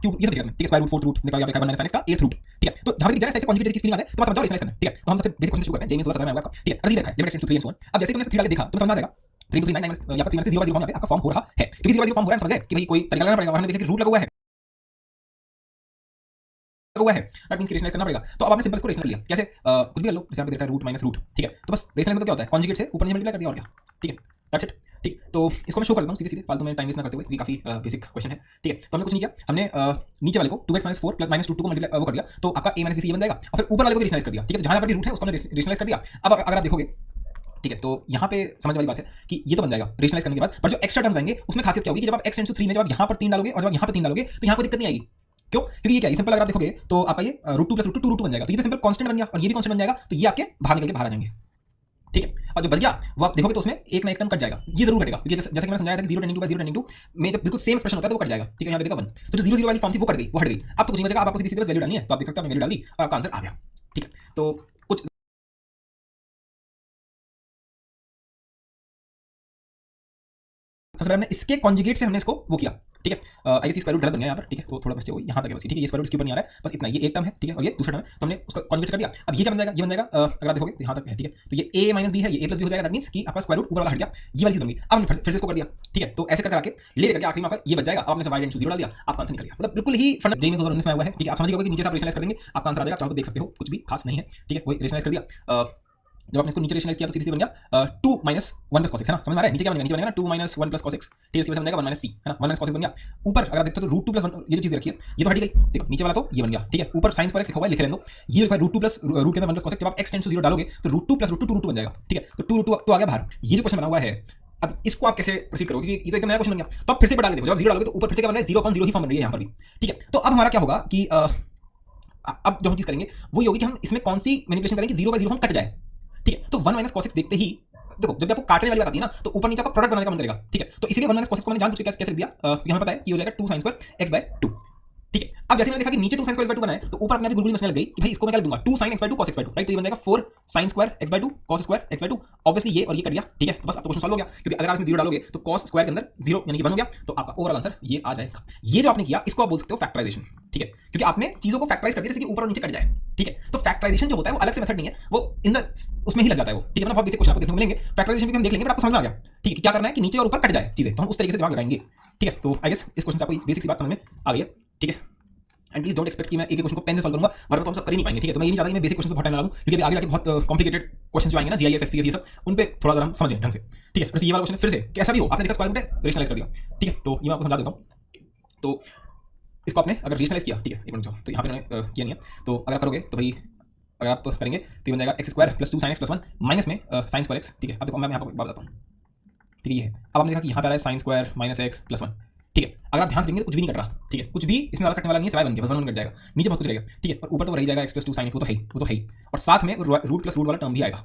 Cube ये सब देखा ठीक है, स्क्वायर रूट, फोर्थ रूट निकाल यहाँ पे 1 माइनस sin x का 8th रूट, ठीक है। तो जहां पे जैसे कॉन्जुगेट की फीलिंग आ जाए तो समझ जाओ रेशनलाइज करना है, ठीक है। तो हम सबसे बेसिक क्वेश्चन शुरू करते हैं, जेम्स वाला मैं आपका, ठीक है। अर्जी देखा है limit extends to 3 and so on. अब जैसे तुमने 3 डाल के देखा तो समझ आ जाएगा 3 to 3 9 या फिर 3 से 0 by 0 फॉर्म यहाँ पे आपका फॉर्म हो रहा है, क्योंकि 0 by 0 फॉर्म हो रहा है, समझ गए कि भाई कोई तरीका लगाना पड़ेगा। हमने देखा कि रूट लगा हुआ है दैट मींस रेशनलाइज करना पड़ेगा। तो अब आपने सिंपल इसको रेशनल लिया, कैसे कुछ भी कर लो, जैसे आपने देखा रूट माइनस रूट, ठीक है। तो बस रेशनल मतलब क्या होता है, कॉन्जुगेट से ऊपर नीचे मल्टीप्लाई कर दिया और क्या, ठीक है, दैट्स इट, ठीक। तो इसको मैं शो कर देता हूँ सीधे सीधे, फालतू में टाइम वेस्ट ना करते हुए, क्योंकि काफी बेसिक क्वेश्चन है, ठीक है। तो हमने कुछ नहीं किया, हमने नीचे वाले को 2x - 4 + -2 को मल्टीप्लाई वो कर दिया, तो आपका a - b c बन जाएगा, और फिर ऊपर वाले को रेशनलाइज कर दिया, ठीक है। जहां पर भी रूट है उसको हमने रेशनलाइज कर दिया। अब अगर आप देखोगे, ठीक है, तो यहाँ पे समझ वाली बात है कि ये तो बन जाएगा रेशनलाइज करने के बाद, पर जो एक्स्ट्रा टर्म्स आएंगे उसमें खासियत क्या होगी कि जब आप x टेंड्स टू 3 में जब आप यहाँ पर 3 डालोगे और जब आप यहाँ पर 3 डालोगे तो यहाँ कोई दिक्कत नहीं आएगी। क्यों? क्योंकि ये क्या है, सिंपल अगर आप देखोगे तो आपका ये रूट 2 + रूट 2 रूट 2 बन जाएगा, तो ये तो सिंपल कांस्टेंट बन गया और ये भी कांस्टेंट बन जाएगा, तो ये आपके बाहर निकल के बाहर आ जाएंगे, ठीक है। और जो बच गया वो आप देखोगे तो उसमें एक ना एक टर्म कट जाएगा, ये जरूर कटेगा, क्योंकि जैसे कि मैंने समझाया था कि 0 टेंडिंग टू 0 टेंडिंग टू में जब बिल्कुल सेम एक्सप्रेशन होता है तो वो कट जाएगा, ठीक है। यहाँ पे देखा 1, तो जो 0 0 वाली फॉर्म थी वो कट गई, वो हट गई। अब तो कुछ नहीं बचेगा, अब आपको सीधी सीधी बस वैल्यू डालनी है, तो आप देख सकते हो वैल्यू डाल दी और आपका आंसर आ गया, ठीक है। तो कुछ सबसे पहले हमने इसके कॉन्जुगेट से हमने इसको वो किया, ठीक है। आई गेस स्क्वायर रूट गलत बन गया यहाँ पर, ठीक है, तो थोड़ा मिस्टेक होगी, यहाँ तक है बस, ठीक है। ये स्क्वायर रूट इसके ऊपर नहीं आ रहा है, बस इतना, ये एक टर्म है, ठीक है, और ये दूसरा टर्म है, तो हमने उसका कॉन्जुगेट कर दिया। अब ये क्या बन जाएगा, ये बन जाएगा अगर आप देखोगे तो यहाँ तक है, ठीक है। तो ये a - b है, ये a + b हो जाएगा, दैट मींस कि आपका स्क्वायर रूट ऊपर वाला हट गया, ये वाली चीज बन गई। अब हमने फिर से इसको कर दिया, ठीक है। तो ऐसे करके आके ले करके आखिरी में आपका ये बच जाएगा, आपने y टेंड्स टू 0 डाल दिया, आपका आंसर निकल गया। मतलब बिल्कुल ही फंड जेम्स 2019 में आया हुआ है, ठीक है। आप समझ गए कि नीचे से आप रेशनलाइज कर देंगे आपका आंसर आ जाएगा, चाहो तो देख सकते हो, कुछ भी खास नहीं है, ठीक है। वही रेशनलाइज कर दिया, जब आपने इसको नीचे रेशनलाइज किया तो सीधे सीधे बन गया 2 - 1 + cos x, है ना, समझ में आ रहा है। नीचे क्या बनेगा, नीचे बनेगा ना 2 - 1 + cos x, ठीक है। इसकी वजह से बनेगा 1 - c, है ना, 1 - cos x बन गया। ऊपर अगर आप देखते हो तो रूट 2 + 1 ये जो चीज रखी है ये तो हट गई, देखो नीचे वाला तो ये बन गया, ठीक है। ऊपर sin स्क्वायर x लिखा हुआ है, लिख लें दो, ये लिखा है रूट 2 प्लस रूट के अंदर 1 + cos x, जब आप x टेंड्स टू 0 डालोगे तो रूट 2 + रूट 2 रूट 2 बन जाएगा, ठीक है। तो 2 रूट 2 आ गया बाहर, ये जो क्वेश्चन बना हुआ है। अब इसको आप कैसे प्रोसीड करोगे, क्योंकि ये तो एकदम नया क्वेश्चन बन गया, तो आप फिर से डाल के देखो, जब आप 0 डालोगे तो ऊपर फिर से क्या बन रहा है 0.0 ही फॉर्म बन रही है यहाँ पर भी, ठीक है। तो अब हमारा क्या होगा कि अब जो हम चीज करेंगे वो ये होगी कि हम इसमें कौन सी मैनिपुलेशन करेंगे कि 0/0 फॉर्म कट जाए, ठीक है। तो 1 - cos x देखते ही देखो, जब आपको काटने वाली बात आती है ना तो ऊपर नीचे आपका प्रोडक्ट बनाने का मन करेगा, ठीक है। तो इसीलिए 1 - cos x को मैंने जानबूझ के कैसे लिख दिया, क्योंकि हमें पता है कि हो जाएगा 2 sin स्क्वायर x/2, ठीक है। अब जैसे मैंने देखा कि नीचे 2 sin स्क्वायर x/2 बना है तो ऊपर अपने आप गुलगुली मचने लग गई कि भाई इसको मैं क्या लिख दूंगा 2 sin x/2 cos x/2, right. तो ये बन जाएगा 4 sin square x/2 cos square x/2, obviously ये और ये कट गया, ठीक है। तो बस अब तो क्वेश्चन सॉल्व हो गया, क्योंकि अगर आप इसमें 0 डालोगे तो cos स्क्वायर के अंदर 0 यानी कि 1 हो गया, तो आपका ओवरऑल आंसर ये आ जाएगा। ये जो आपने किया इसको आप बोल सकते हो फैक्टराइजेशन, ठीक है, क्योंकि आपने चीजों को फैक्टराइज कर दिया जैसे कि ऊपर और नीचे कट जाए, ठीक है। तो फैक्टराइजेशन जो होता है वो अलग से मेथड नहीं है, वो इन द उसमें ही लग जाता है वो, ठीक है ना। बहुत बेसिक क्वेश्चन आपको देखने को मिलेंगे, फैक्टराइजेशन भी हम देख लेंगे, बट आपको समझ में आ गया, ठीक है। क्या करना है कि नीचे और ऊपर कट जाए चीजें, तो हम उस तरीके से दिमाग लगाएंगे, ठीक है। तो आई गेस इस क्वेश्चन से आपको बेसिक सी बात समझ में आ गई है, ठीक है। एंड प्लीज डोंट एक्सपेक्ट कि मैं एक क्वेश्चन को पेन से सॉल्व करूंगा, वरना तो हम सब कर ही नहीं पाएंगे, ठीक है। तो मैं ये नहीं चाहता कि मैं बेसिक क्वेश्चन पे बहुत टाइम लगाऊं, क्योंकि आगे जाके बहुत कॉम्प्लिकेटेड क्वेश्चन जो आएंगे ना, जीआईएफ, एफपीएफ, ये सब उन पे थोड़ा जरा हम समझें ढंग से, ठीक है। जैसे ये वाला क्वेश्चन फिर से कैसा भी हो, आपने देखा स्क्वायर रूट है रेशनलाइज कर दिया, ठीक है। तो ये मैं आपको समझा देता हूं। तो इसको आपने अगर रेशनलाइज किया, ठीक है, एक मिनट जाओ, तो यहाँ पे मैंने किया नहीं है, तो अगर आप करोगे तो भाई अगर आप करेंगे तो ये बन जाएगा x² + 2 sin x + 1 माइनस में sin स्क्वायर x, ठीक है। अब देखो मैं यहाँ पर बात बताता हूँ, ठीक है। ये है, अब आपने देखा कि यहाँ पे आ रहा है sin स्क्वायर -x + 1, ठीक है। अगर आप ध्यान से देखेंगे तो कुछ भी नहीं कट रहा, ठीक है, कुछ भी इसमें ज़्यादा कटने वाला नहीं है, सिवाय 1 के, बस 1 कट जाएगा, नीचे बहुत कुछ रहेगा, ठीक है। और ऊपर तो रह जाएगा x + 2 sin x, वो तो है ही, वो तो है ही, और साथ में रूट प्लस रूट वाला टर्म भी आएगा,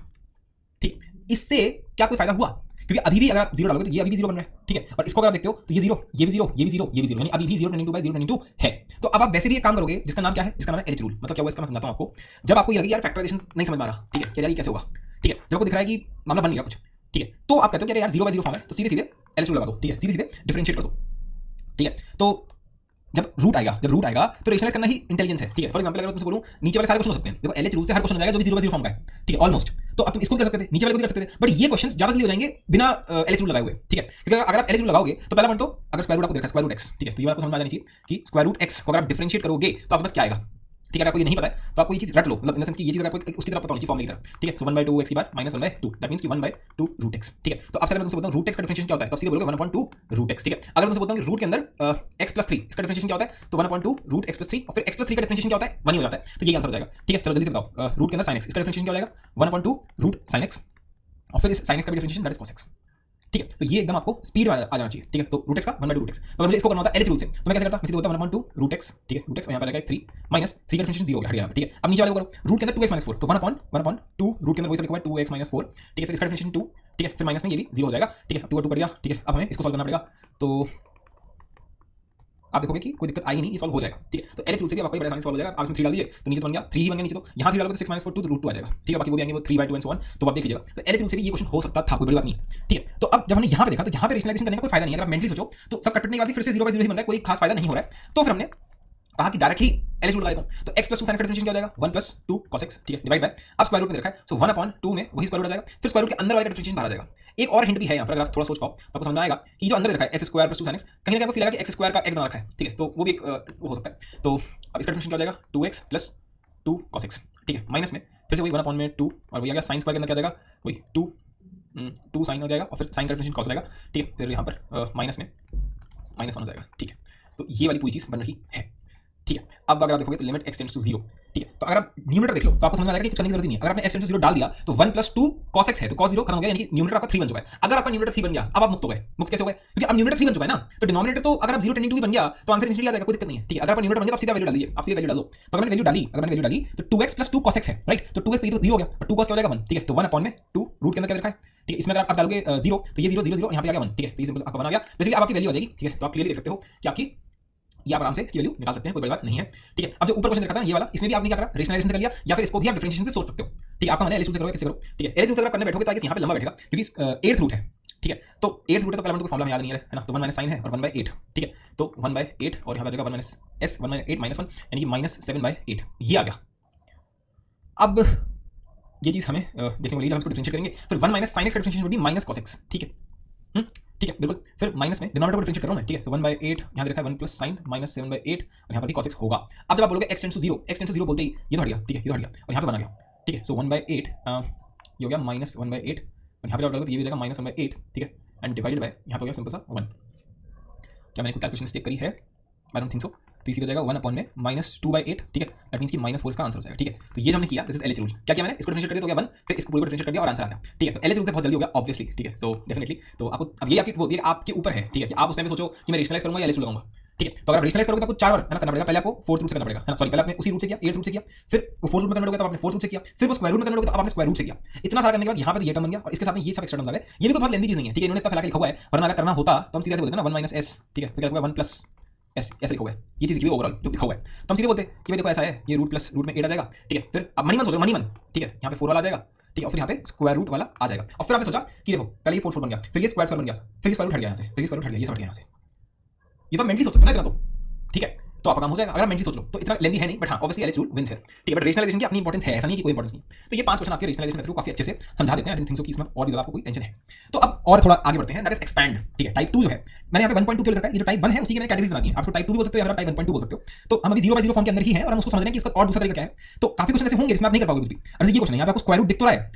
ठीक। इससे क्या कोई फायदा हुआ, क्योंकि अभी भी अगर आप 0 डालोगे तो ये अभी भी 0 बन रहा है, ठीक है। और इसको अगर आप देखते हो तो ये 0, ये भी 0, ये भी 0, ये भी 0, यानी अभी भी 0.2/0.2 है। तो अब आप वैसे भी एक काम करोगे जिसका नाम क्या है, जिसका नाम है एच रूल। मतलब क्या हुआ इसका मैं समझाता हूं आपको। जब आपको ये लगे यार फैक्टराइजेशन नहीं समझ में आ रहा, ठीक है, क्या यार ये कैसे होगा, ठीक है, जब आपको दिख रहा है कि मामला बन नहीं रहा कुछ, ठीक है, तो आप कहते हो कि यार 0/0 फॉर्म है, तो सीधे सीधे एच रूल लगा दो, ठीक है, सीधे सीधे डिफरेंशिएट कर दो, ठीक है। तो जब रूट आएगा तो रेशनलाइज करना ही इंटेलिजेंस है, ठीक है। फॉर एग्जांपल अगर तुमसे बोलूं नीचे वाले सारे क्वेश्चन हो सकते हैं, देखो एलएच रूल से हर क्वेश्चन हो जाएगा जो भी 0/0 फॉर्म का है, ठीक है, ऑलमोस्ट। तो अब तुम इसको भी कर सकते थे, नीचे वाले को भी कर सकते थे, बट ये क्वेश्चंस ज्यादा जल्दी हो जाएंगे बिना एलएच रूल लगाए हुए, ठीक है। क्योंकि अगर आप एलएच रूल लगाओगे तो पहला पॉइंट तो अगर स्क्वायर रूट आपको देखा स्क्वायर रूट x, ठीक है, तो ये आपको समझ आ जानी चाहिए कि स्क्वायर रूट x को अगर आप डिफरेंशिएट करोगे तो आपके पास क्या आएगा, ठीक है। अगर आपको ये नहीं पता है तो आपको ये चीज रट लो, मतलब इन द सेंस कि ये चीज आपको उसकी तरह पता होनी चाहिए फॉर्मूले की तरह, ठीक है। सो 1/2 x की बार -1/2, दैट मींस कि 1/2 रूट x, ठीक है। तो आपसे अगर मैं तुमसे बोलता हूं रूट x का डिफरेंशिएशन क्या होता है तो सीधे बोलोगे 1/2 रूट x, ठीक है। अगर मैं तुमसे बोलता हूं कि रूट के अंदर x + 3 इसका डिफरेंशिएशन क्या होता है तो 1/2 रूट x + 3, और फिर x + 3 का डिफरेंशिएशन क्या होता है 1 ही हो जाता है, तो ये आंसर हो जाएगा, ठीक है। चलो जल्दी से बताओ, रूट के अंदर sin x इसका डिफरेंशिएशन क्या हो जाएगा 1/2 रूट sin x, और फिर इस sin x का भी differentiation that is cos x, ठीक है। तो ये एकदम आपको स्पीड आ जाना चाहिए, ठीक है। तो रूट x का 1/2 रूट x, तो अगर मुझे इसको करना होता है एलएच रूल से तो मैं कैसे करता, मैं सीधे बोलता 1/2 रूट x, ठीक है, रूट x और यहाँ पर आएगा 3 माइनस 3 का डिफरेंशिएशन 0 हो गया, हट गया, ठीक है। अब नीचे वाले को करो, रूट के अंदर 2x - 4, तो 1/2 रूट के अंदर वही सब लिखा हुआ है 2x - 4, ठीक है। फिर इसका डिफरेंशिएशन 2, ठीक है, फिर माइनस में ये भी 0 हो जाएगा, ठीक है, 2 और 2 कट गया, ठीक है। अब हमें इसको सॉल्व करना पड़ेगा, तो आप देखोगे कि कोई दिक्कत आएगी नहीं, ये सॉल्व हो जाएगा, ठीक है। तो एलएच रूल से भी आपको बड़ा आसानी से सॉल्व हो जाएगा। आप इसमें 3 डाल दिए तो नीचे तो बन गया 3 ही बन गया नीचे, तो यहाँ 3 डालोगे तो 6 - 4 2 तो रूट 2 आ जाएगा, ठीक है। बाकी वो भी आएंगे वो 3/2 एंड सो ऑन, तो आप देख लीजिएगा। तो एलएच रूल से भी ये क्वेश्चन हो सकता था, कोई बड़ी बात नहीं, ठीक है। तो अब जब हमने यहाँ पे देखा तो यहाँ पे रेशनलाइजेशन करने का कोई फायदा नहीं है। अगर आप मेंटली सोचो तो सब कटने के बाद फिर से 0/0 ही बन रहा है, कोई खास फायदा नहीं हो रहा है। तो फिर हमने कहा कि डायरेक्ट ही एलएच रूल लगा देता हूं, तो x प्लस 2 साइन का डिफरेंशिएशन क्या हो जाएगा 1 प्लस 2 cos x, ठीक है, डिवाइड बाय, अब स्क्वायर रूट में रखा है, सो 1/2 में वही स्क्वायर रूट आ जाएगा, फिर स्क्वायर रूट के अंदर वाले का डिफरेंशिएशन बाहर आ जाएगा। एक और हिंट भी है यहाँ पर, अगर आप थोड़ा सोच पाओ तो आपको समझ में आएगा कि जो अंदर रखा है x square plus 2 sin x, कहीं ना कहीं आपको फील आएगा कि x स्क्वायर का x बना रखा है, ठीक है, तो वो भी एक वो हो सकता है। तो अब इसका डिफरेंशिएशन क्या हो जाएगा 2x प्लस 2 cos x, ठीक है, माइनस में फिर से वही 1/2 और वही आ गया, साइन स्क्वायर के अंदर क्या आ जाएगा वही 2 साइन हो जाएगा और फिर साइन का डिफरेंशिएशन cos हो जाएगा, ठीक है, फिर यहाँ पर माइनस में -1 हो जाएगा, ठीक है। तो ये वाली पूरी चीज़ बन रही है, ठीक है। अब अगर आप देखोगे तो लिमिट x टेंड्स टू 0, ठीक है, तो अगर आप न्यूमरेटर देख लो तो आपको समझ में आ जाएगा कि कुछ करने की जरूरत नहीं है। अगर आपने x टेंड्स टू 0 डाल दिया तो 1 प्लस 2 cos x है, तो cos 0 खत्म हो गया, यानी कि न्यूमरेटर आपका 3 बन चुका है। अगर आपका न्यूमरेटर 3 बन गया, अब आप मुक्त हो गए। मुक्त कैसे हो गए? क्योंकि अब न्यूमरेटर 3 बन चुका है ना, तो डिनोमिनेटर तो अगर आप 0 टेंडिंग टू भी बन गया तो आंसर इनिशियली आ जाएगा, कोई दिक्कत नहीं है, ठीक है। अगर आपका न्यूमरेटर बन गया तो आप सीधा वैल्यू डाल दीजिए, आप सीधा वैल्यू डालो। तो अगर मैंने वैल्यू डाली, अगर मैंने वैल्यू डाली तो 2x प्लस 2 cos x है, राइट, तो 2x तो ये तो 0 हो गया और 2 cos क्या हो जाएगा 1, ठीक है, तो 1/2 रूट के अंदर क्या लिखा है, ठीक है, इसमें अगर आप डालोगे 0 तो ये 0 0 0 यहाँ पे आ गया 1, ठीक है, तो ये सिंपल आपका बन आ गया। बेसिकली अब आपकी वैल्यू आ जाएगी, ठीक है, तो आप क्लियरली देख सकते हो कि आपकी ये आप आराम से इसकी वैल्यू निकाल सकते हैं, कोई बड़ी बात नहीं है, ठीक है। अब जो ऊपर क्वेश्चन रखा था ये वाला, इसमें भी आपने क्या करा, रेशनलाइजेशन से कर लिया या फिर इसको भी आप डिफरेंशिएशन से सोच सकते हो, ठीक है। आपका मन है एलएच से करोगे, कैसे करो, ठीक है, एलएच से अगर करने बैठोगे तो यहाँ पे लंबा बैठेगा क्योंकि 8th रूट है, ठीक है, तो 8th रूट है तो पहले कोई फॉर्मूला याद नहीं है ना, तो 1 माइनस साइन है और 1/8, ठीक है, तो 1/8 और यहाँ पे आ जाएगा 1 माइनस s 1/8 -1 यानी कि -7/8 ये आ गया। अब ये चीज़ हमें देखने को मिली जब हम इसको डिफरेंशिएट करेंगे, फिर 1 माइनस साइन एक्स का differentiation will be minus cos x, ठीक है, ठीक है, बिल्कुल। फिर माइनस में डिनोमिनेटर को डिफरेंशिएट कर रहा हूं मैं, ठीक है, तो 1/8 यहाँ पे रखा है 1 प्लस साइन -7/8 और यहाँ पर भी cos x होगा। अब जब आप बोलोगे x tends to 0, x tends to 0 बोलते ही ये तो हट गया, ठीक है, ये तो हट गया और यहाँ पे बना गया, ठीक है, सो 1/8 ये हो गया -1/8 और यहाँ पे जब डालोगे तो ये भी हो जाएगा -1/8, ठीक है, एंड डिवाइडेड बाय यहाँ पे हो गया सिंपल सा 1। क्या मैंने कोई कैलकुलेशन मिस्टेक करी है? I don't think so. तो इसी हो जाएगा 1/में -2/8, ठीक है, दैट मींस कि -4 इसका आंसर हो जाएगा, ठीक है। तो ये जो हमने किया, दिस इज एलएच रूल। क्या किया मैंने, इसको डिफरेंशिएट कर दिया तो गया 1, फिर इसको पूरे को डिफरेंशिएट कर दिया और आंसर आ गया, ठीक है। तो एलएच रूल से बहुत जल्दी हो गया ऑब्वियसली, ठीक है, सो डेफिनेटली। तो आपको अब ये आपकी वो आपके ऊपर है, ठीक है, कि आप उस टाइम में सोचो कि मैं रेशनलाइज करूंगा या एलएच रूल लगाऊंगा, ठीक है। तो अगर रेशनलाइज करोगे तो आपको 4 बार है ना करना पड़ेगा। पहले आपको 4th रूट से करना पड़ेगा, है ना, सॉरी, पहले आपने उसी रूट से किया, 8th रूट से किया, फिर 4th रूट में करना होगा तो आपने 4th रूट से किया, फिर वो स्क्वायर रूट में करना होगा तो आपने स्क्वायर रूट से किया। इतना सारा करने के बाद यहाँ पे ये टर्म बन गया और इसके साथ में ये सब एक्स्ट्रा टर्म्स आ गए। ये भी कोई बहुत लेंदी चीज नहीं है, ठीक है, इन्होंने इतना फैला के लिखा हुआ है, वरना अगर करना होता तो हम सीधे से बोलते ना 1 माइनस s, ठीक है, फिर क्या होगा 1 प्लस s, ऐसा लिखा हुआ है, ये चीज लिखी हुई ओवरऑल जो लिखा हुआ है, तो हम सीधे बोलते कि भाई देखो ऐसा है, ये रूट प्लस रूट में 8 आ जाएगा, ठीक है। फिर अब मनी मन सोचो, मनी मन, ठीक है, यहाँ पे 4 वाला आ जाएगा, ठीक है, और फिर यहाँ पे स्क्वायर रूट वाला आ जाएगा और फिर आपने सोचा कि देखो पहले ये 4 बन गया, फिर ये स्क्वायर बन गया, फिर ये स्क्वायर रूट हट गया यहाँ से, फिर ये स्क्वायर रूट हट गया, ये सब हट गया यहाँ से। ये तो मेंटली सोच सकते हो ना इतना, तो ठीक है, तो आपका काम हो जाएगा अगर मेंटली सोच लो तो। इतना लेंदी है नहीं, बट हाँ ऑब्वियसली एलएच रूल विंस है, ठीक है, बट रेशनलाइजेशन की अपनी इंपॉर्टेंस है, ऐसा नहीं कि कोई इंपॉर्टेंस नहीं। तो ये 5 क्वेश्चन आपके रेशनलाइजेशन मेथड को काफी अच्छे से समझा देते हैं। आई डोंट थिंक सो कि इसमें और भी ज्यादा आपको कोई टेंशन है। तो अब और थोड़ा आगे बढ़ते हैं, दैट इज एक्सपैंड, ठीक है। टाइप 2 जो है मैंने यहाँ पे 1.2 के लिए रखा है, ये जो टाइप 1 है उसी की मैंने कैटेगरीज बना दी है। आप तो टाइप 2 भी बोल सकते हो या फिर टाइप 1.2 बोल सकते हो। तो हम अभी 0/0 फॉर्म के अंदर ही है और हम उसको समझ रहे हैं कि इसका और दूसरा तरीका क्या है। तो काफी क्वेश्चन ऐसे होंगे जिसमें आप नहीं कर पाओगे कुछ भी। अरे ये क्वेश्चन है, यहाँ पे आपको स्क्वायर रूट दिख तो रहा है